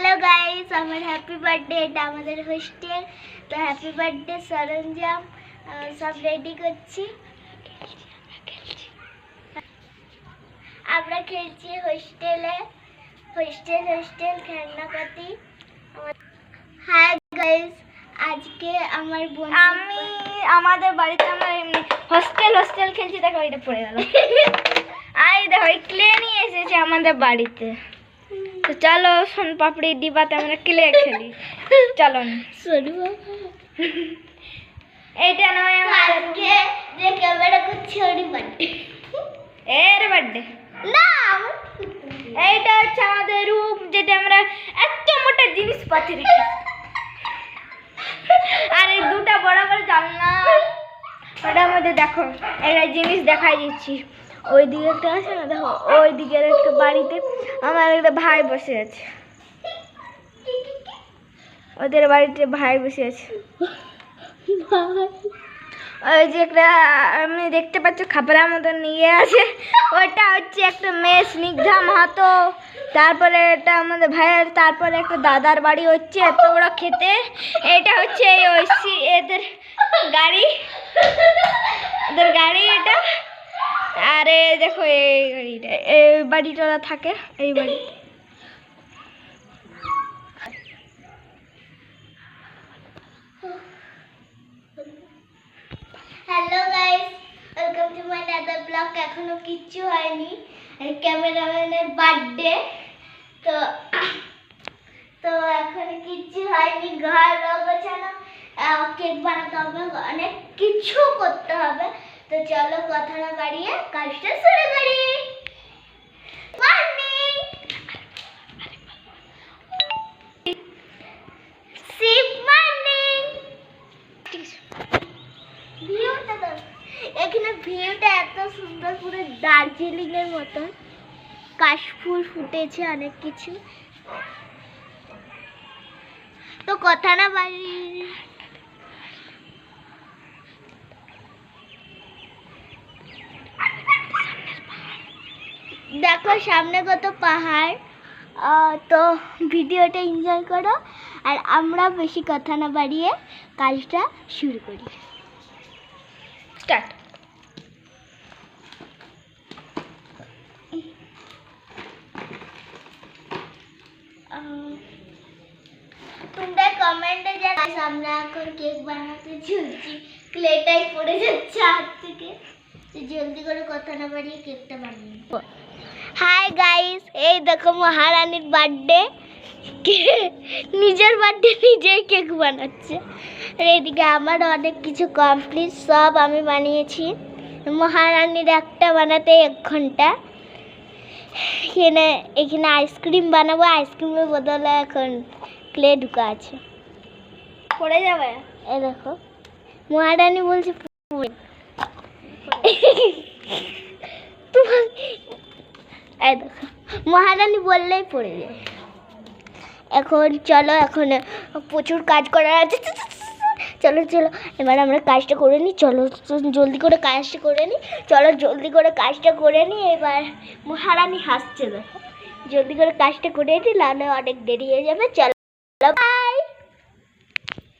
Hello guys, আমার happy birthday. এটা আমাদের হোস্টেল, তো হ্যাপি বার্থডে সরঞ্জাম সব রেডি করছি। আমরা খেলছি হোস্টেলে, হোস্টেল খেলনাপাতি। হাই গাইস, আজকে আমার বোন আমাদের বাড়িতে আমরা এমনি হোস্টেল খেলছি। দেখো এটা পড়ে গেল। আই দেখো এই ক্লে নিয়ে এসেছে আমাদের বাড়িতে। তো চলো সোন পাপড়ি ডিবাতে আমরা ক্লে খেলি। চলো সরু এইটা নয় আজকে যে ক্যামেরা করছে ওরই বার্থডে। এর বার্থডে না, এইটা হচ্ছে আমাদের রুম, যেটা আমরা এত মোটা জিনিসপাতি রেখেছি। আর এই দুটা বড় বড় জানলা, ওটার মধ্যে দেখো একটা জিনিস দেখাই দিচ্ছি। ওই দিকে একটা আছে না, দেখো ওই দিকের একটা বাড়িতে আমার একটা ভাই বসে আছে। ওদের বাড়িতে ভাই বসে আছে। ওই যে একটা আমি দেখতে পাচ্ছ খাপড়ার মতন নিয়ে আছে, ওটা হচ্ছে একটা মেয়ে স্নিগ্ধা মাহাতো। তারপরে এটা আমাদের ভাইয়ের, তারপরে একটা দাদার বাড়ি হচ্ছে এত বড় খেতে। এটা হচ্ছে এই ঐশী এদের গাড়ি, ওদের গাড়ি এটা। আর এই দেখো এই গাড়িটা, এই বাড়িটা ওরা থাকে, এই বাড়ি। Hello guys, welcome to my other blog. এখনো কিচ্ছু হয়নি, ক্যামেরাম্যানের বার্থডে, তো তো এখন কিচ্ছু হয়নি। ঘর গোছানো, কেক বানাতে হবে, অনেক কিছু করতে হবে। তো চলো কথা না বাড়িয়ে কাজটা শুরু করি। Morning, Shiv morning. ভিউটা দেখো, এখানে ভিউটা এত সুন্দর, পুরো দার্জিলিং এর মতন। কাশফুল ফুটেছে, অনেক কিছু। তো কথা না বাড়ি, দেখো সামনে কত পাহাড়। তো ভিডিওটা এনজয় করো, আর আমরা বেশি কথা না বাড়িয়ে কাজটা শুরু করি। স্টার্ট। তোমরা কমেন্টে জানাও। আমরা এখন কেক বানাতে ঝুলছি, ক্লেটাই পড়ে যাচ্ছে হাত থেকে। তো জলদি করে কথা না বাড়িয়ে কেকটা বানিয়ে নেব। হাই গাইস, এই দেখো মহারানীর বার্থডে, নিজের বার্থডে নিজেই কেক বানাচ্ছে। আর এইদিকে আমার অনেক কিছু কমপ্লিট, সব আমি বানিয়েছি। মহারানীর একটা বানাতে 1 ঘন্টা। এখানে আইসক্রিম বানাবো, আইসক্রিমের বদলে এখন ক্লে ঢুকা আছে। পড়ে যাবে। এই দেখো মহারানী বলছে তোমার, এই দেখো মহারানী বললেই পড়ে যায়। এখন চলো, এখন প্রচুর কাজ করার আছে। চলো চলো এবার আমরা কাজটা করে নিই। চলো জলদি করে কাজটা করে নিই। চলো জলদি করে কাজটা করে নিই। এবার মহারানী হাসছে, দেখো জলদি করে কাজটা করে নিই, নাহলে অনেক দেরি হয়ে যাবে। চলো বাই।